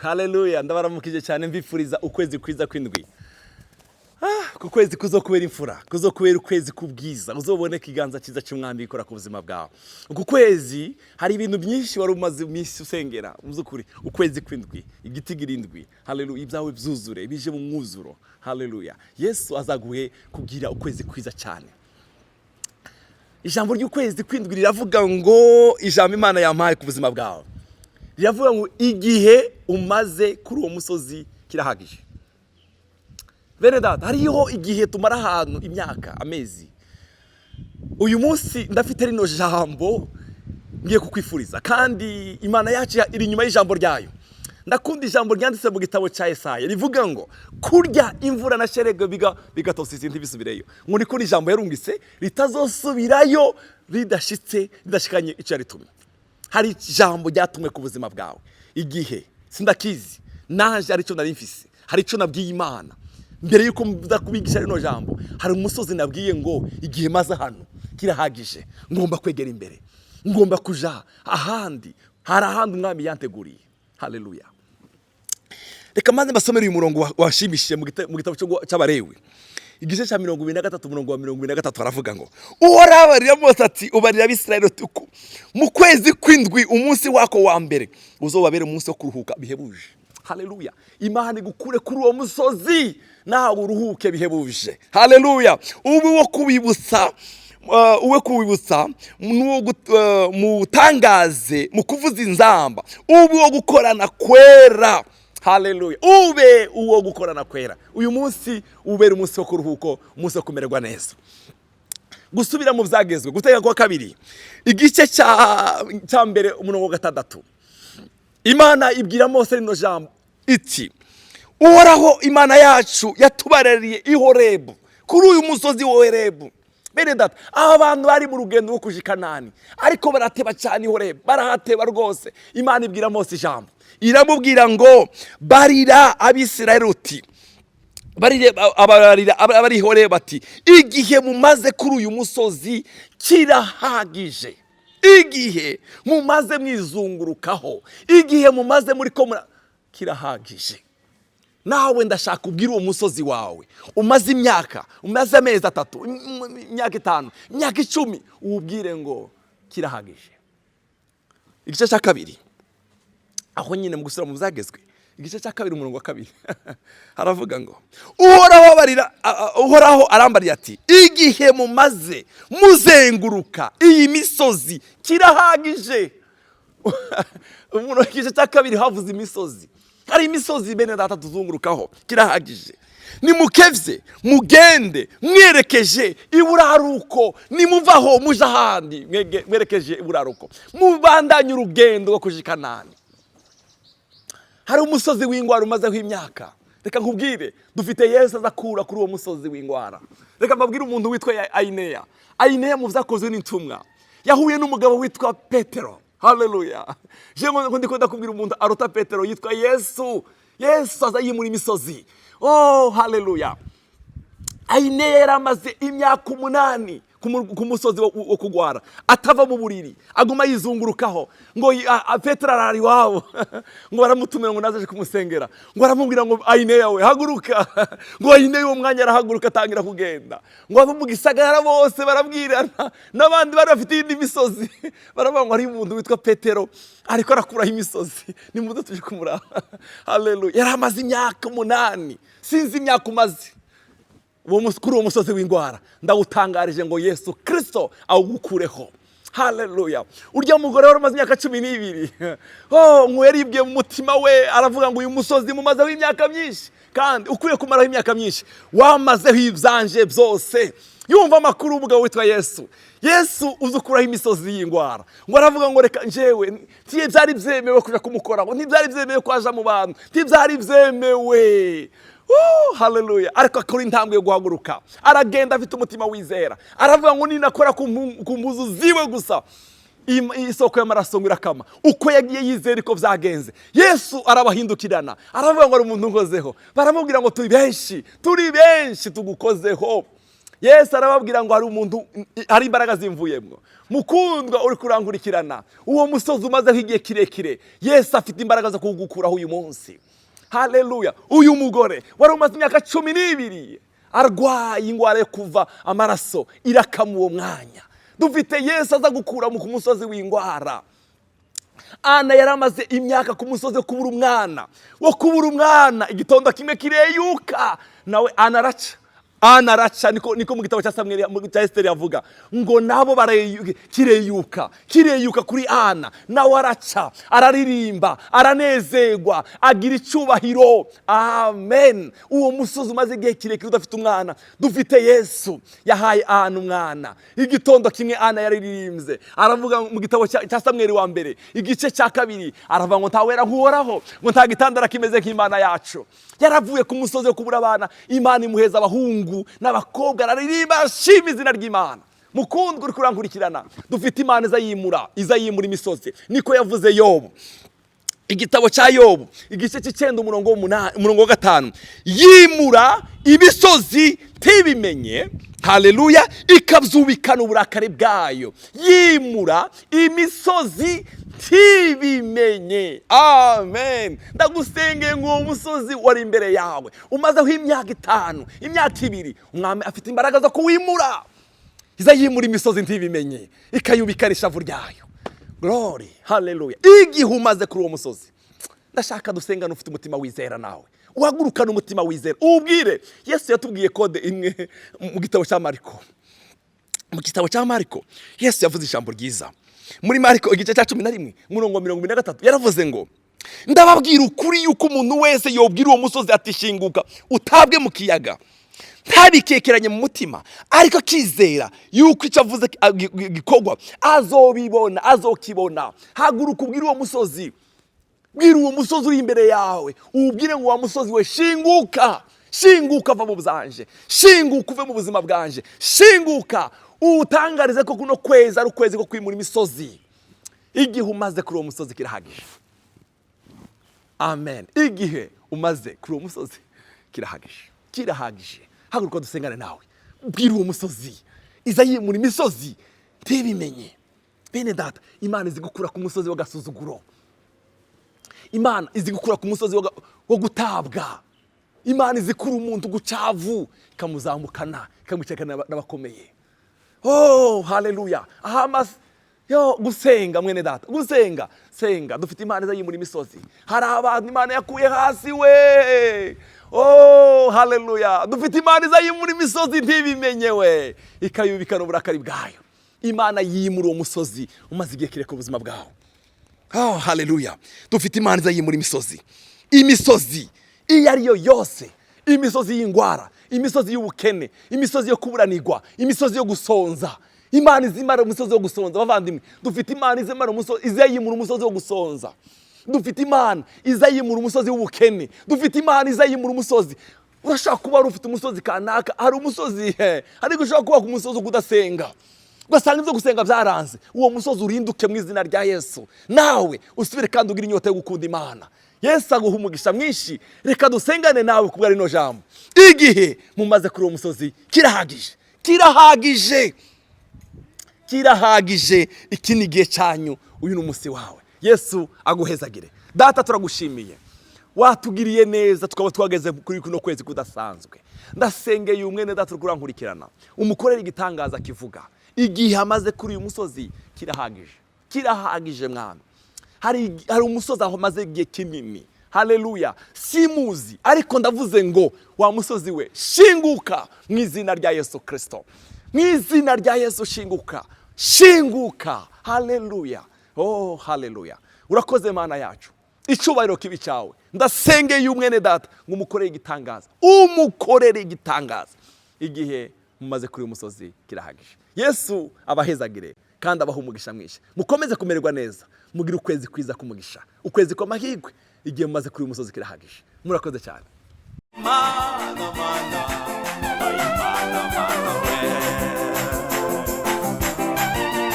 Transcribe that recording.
haleluya, ndabaramukije cyane mbifuriza ukwezi kwiza kw'indwi. Ku kwezi kuzokubera imfura, kuzokubera ukwezi kubwiza, uzobone ikiganza cyiza cy'umwami ikora ku buzima bwawe. Uku kwezi hari ibintu byinshi wari umaze iminsi usengera, muzukuri ukwezi kw'indwi, igiti girindwi, haleluya, ibyawe byuzure, bije mu mwuzuro, haleluya. Yesu azaguhe kugira ukwezi kwiza cyane. Ijambo ry'ukwezi kw'indwi riravuga ngo ijambo Imana yampaye ku buzima bwawe. Riravuga ngo igihe umaze kuri uwo musozi kirahagije. Bene data, hariho igihe tumara ahantu imyaka, amezi. Uyu munsi ndafite rino jambo ngiye kukwifuriza, kandi Imana yacu iri inyuma y'ijambo ryayo. Ndakunda ijambo ryanditse mu gitabo cya Yesaya rivuga ngo kurya imvura na sherege bigatosa izindi bisubireyo. Ngo niko ijambo yarungitse ritazosubirayo ridashikanye icyo yaritumye. Hari ijambo ryatumwe ku buzima bwawe. Igihe sindakizi naje ari cyo nari mfise, hari cyo nabwiye Imana. Mbere yuko mvuza kubigisha rino jambo, hari umusozi nabwiye ngo igihe maze hano kirahagije, ngomba kwegera imbere, ngomba kuja ahandi, hari ahandi umwami yanteguriye. Haleluya. Reka maze mbasomere uyu murongo washimishije mu gitabo cy'Abalewi. Igice cya 23 umurongo wa 23 aravuga ngo uhorabarira Mose ati ubarira Abisirayeli uti mu kwezi kw'indwi umunsi wako wa mbere uzobabere umunsi wo kuruhuka bihebuje. Haleluya. Imana igukure kuri uwo musozi nawe uruhuke bihebuje. Haleluya. Uwe kubibutsa mutangaze mu kuvuza inzamba, uwo gukorana kwera. Haleluya. Ube uwo gukorana kwera. Uyu munsi ubera umunsi wo kuruhuko, umunsi wo kumererwa neza. Gusubira mu byagezwe, guteka kwa kabiri, igice cya mbere umurongo wa 6. Imana ibwira Mose rino jambo iti uhoraho Imana yacu yatubarariye i Horebu, kuri uyu musozi wa Horebu. Bene data, abantu bari mu rugendo rwo kuja i Kanani, ariko barateba cyane i Horebu, barahateba rwose. Imana ibwira Mose ijambo, iramubwira ngo barira Abisirayeli uti abari Horebu bati igihe mumaze kuri uyu musozi kirahagije. Igihe mumaze mwizungurukaho, igihe mumaze muri ko kirahagije. Nawe ndashaka ubwira uwo musozi wawe umaze imyaka, umaze amezi 3, imyaka 5, imyaka 10, ubwire ngo kirahagije. Igice cya kabiri, aho nyine mu gusura mu byagezwe, igice cya kabiri umurongo wa 2 haravuga ngo uhoraho arambariye ati igihe mumaze muzenguruka iyi misozi kirahagije. Umurongo igice cya kabiri havuze imisozi. Hari imisozi bene data tuzungurukaho, kirahagije. Nimukevye mugende mwerekeje iburaruko, nimuvaho muja ahandi mwerekeje iburaruko, mubandanye urugendo rwo kuja i Kanani. Hari umusozi w'ingwara umazeho imyaka. Reka nkubwire, dufite Yesu azakura kuri uwo musozi w'ingwara. Reka mbabwire umuntu witwa Aineya. Aineya mu vyakozwe n'intumwa yahuye n'umugabo witwa Petero. Haleluya. Jengo ndikunda kubwira umuntu arota Petero yitwa Yesu. Yesu azayimura imisozi. Oh, haleluya. Aineya yaramaze imyaka 8 ku musozi wo kugwara, atava mu buriri, aguma yizungurukaho. Ngo Petero arari wabo ngo baramutumira ngo nazaje kumusengera, ngo aramubwira ngo Aineya we haguruka. Ngo Aineya uwo mwanya arahaguruka atangira kugenda. Ngo abo mu gisagara bose barabwirana, n'abandi bari bafite indi misozi baravuga ngo hari umuntu witwa Petero ariko arakuraho imisozi, ni mudo tuje kumuraba. Haleluya. Yaramaze imyaka 8, sinzi imyaka umaze kuri uwo musozi w'ingwara. Ndawutangarije ngo Yesu Kristo awugukureho. Haleluya. Urya mugore wari umaze imyaka 12, ngo yaribwiye mu mutima we, aravuga ngo uyu musozi mumazeho imyaka myinshi, kandi ukwiye kumaraho imyaka myinshi, wamazeho ibyanje byose. Yumva amakuru umugabo witwa Yesu. Yesu uzukuraho imisozi y'ingwara. Ngo aravuga ngo reka njewe byari byemewe kuja kumukoraho, ntibyari byemewe kwaja mu bantu, ntibyari byemewe. Haleluya. Ariko akora intambwe yo guhaguruka, aragenda afite umutima wizera. Aravuga ngo ninakora ku mpuzu ziwe gusa isoko y'amaraso irakama. Uko yagiye yizera ko byagenze, Yesu arabahindukirana, aravuga ngo ari umuntu nkozeho. Baramubwira ngo turi benshi tugukozeho. Yesu arababwira ngo hari umuntu, hari imbaraga zimvuyemo. Mukundwa uri kurankurikirana, uwo musozi umazeho igihe kirekire, Yesu afite imbaraga zo kugukuraho uyu munsi. Haleluya. Uyu mugore wari umaze imyaka 12 arwaye ingwara yo kuva amaraso irakama uwo mwanya. Dufite Yesu aza gukura mu musozi w'ingwara. Ana yaramaze imyaka ku musozi wo kubura umwana. Wo kubura umwana, igitondo kimwe kireyuka, nawe anaraca niko mu gitabo cya Samuel cya Esther yavuga ngo nabo kireyuka kuri Ana, nawe araca, araririmba, aranezerwa, agira icubahiro. Amen. Uwo musozi umaze igihe kirekire udafite umwana, dufite Yesu yahaye Ana umwana. Igitondo kimwe Ana yaririmbye, aravuga mu gitabo cya Samuel wa mbere igice cya 2, aravuga ngo ntawera nkuhoraho, ngo nta gitandara kimeze nk'Imana yacu. Yaravuye ku musozi wo kubura abana, Imana imuheza abahungu n'abakobwa, araririmba ashima izina ry'Imana. Mukundwa uri kurankurikirana, dufite Imana izayimura imisozi. Niko yavuze Yobu. Igitabo cya Yobu igice cy'9 umurongo wa 5, yimura imisozi ntibimenye, haleluya, ikabyubikana uburakari bwayo. Yimura imisozi ntibimenye. Amen. Ndagusengeye ngo uwo musozi wari imbere yawe umazeho imyaka 5, imyaka 2, umwami afite imbaraga zo kuwimura. Izayimura imisozi ntibimenye, ikayubikana ishavu ryayo. Glory, haleluya. Igihe umaze kuri uwo musozi, ndashaka dusengana ufite umutima wizera nawe. Uhagurukana umutima wizera. Ubwire Yesu yatubwiye kode imwe mu gitabo cya Mariko. Mu gitabo cya Mariko Yesu yavuze ijambo ryiza. Muri Mariko igice cya 11 umurongo 23 yaravuze ngo, ndababwira ukuri yuko umuntu wese yobwira uwo musozi ati shinguka utabwe mu kiyaga, ntabikekeranye mu mutima, ariko akizera yuko icyo avuze gikorwa, azokibona. Haguruka ubwira uwo musozi, bwira uwo musozi uri imbere yawe, ubwire ngo wa musozi we shinguka, shinguka va mu buzanje, shinguka uve mu buzima bwanje, shinguka utangarize ko kuno kwezi ari ukwezi ko kwimura imisozi. Igihe umaze kuri uwo musozi kirahagije. Amen. Igihe umaze kuri uwo musozi kirahagije. Haguruka dusengane nawe, bwira uwo musozi izayimura imisozi ntibimenye. Bene data, Imana izi gukura ku musozi w'agasuzuguro. Imana izi gukura ku musozi wo gutabwa. Imana izi kura umuntu gucavu ikamuzamukana, ikamucekana n'abakomeye. Oh, haleluya. Gusenga mwene data, senga. Dufite Imana izayimura imisozi. Hari abantu Imana yakuye hasi we. Oh, haleluya. Dufite Imana izayimura imisozi ntibimenye we, ikayubikana uburakari bwayo. Imana yimura uwo musozi umaze igihe kireka ubuzima bwawe. Oh, haleluya. Dufite Imana izayimura imisozi. Imisozi iyo ari yo yose, imisozi y'ingwara, imisozi y'ubukene, imisozi yo kuburanirwa, imisozi yo gusonza. Imana izimara umusozi wo gusonza. Bavandimwe, dufite Imana izayimura umusozi wo gusonza. Dufite Imana izayimura umusozi w'ubukene. Dufite Imana izayimura umusozi. Urashaka kuba ufite umusozi kanaka, hari umusozi ariko ushaka kuba ku musozi kudasenga, ugasanga ibyo gusenga byaranze. Uwo musozi urinduke mu izina rya Yesu, nawe usubire kandi ugira inyota yo gukunda Imana. Yesu aguha umugisha mwinshi. Reka dusengane nawe kubwa rino jambo. Igihe mumaze kuri uwo musozi kirahagije. Iki ni igihe cyanyu, uyu ni umunsi wawe. Yesu aguhezagire. Data, turagushimiye, watugiriye neza tukaba twageze kuri kuno kwezi kudasanzwe. Ndasengeye umwene data urankurikirana, umukorera igitangaza kivuga. Igihe amaze kuri uyu musozi kirahagije mwana. Hari umusozi aho maze igihe kinini. Haleluya. Simuzi, ariko ndavuze ngo wa musozi we shinguka mu izina rya Yesu Kristo. Mu izina rya Yesu shinguka. Haleluya. Oh, haleluya. Urakoze Mana yacu, icubahiro kibi cyawe. Ndasengeye umwene data ngo umukorere igitangaza. Igihe mumaze kuri uyu musozi kirahagije. Yesu abahezagire kandi abaha umugisha mwinshi. Mukomeze kumererwa neza, mugire ukwezi kwiza kumugisha, ukwezi kw'amahirwe. Igihe mumaze kuri uyu musozi kirahagije. Murakoze cyane. Mana,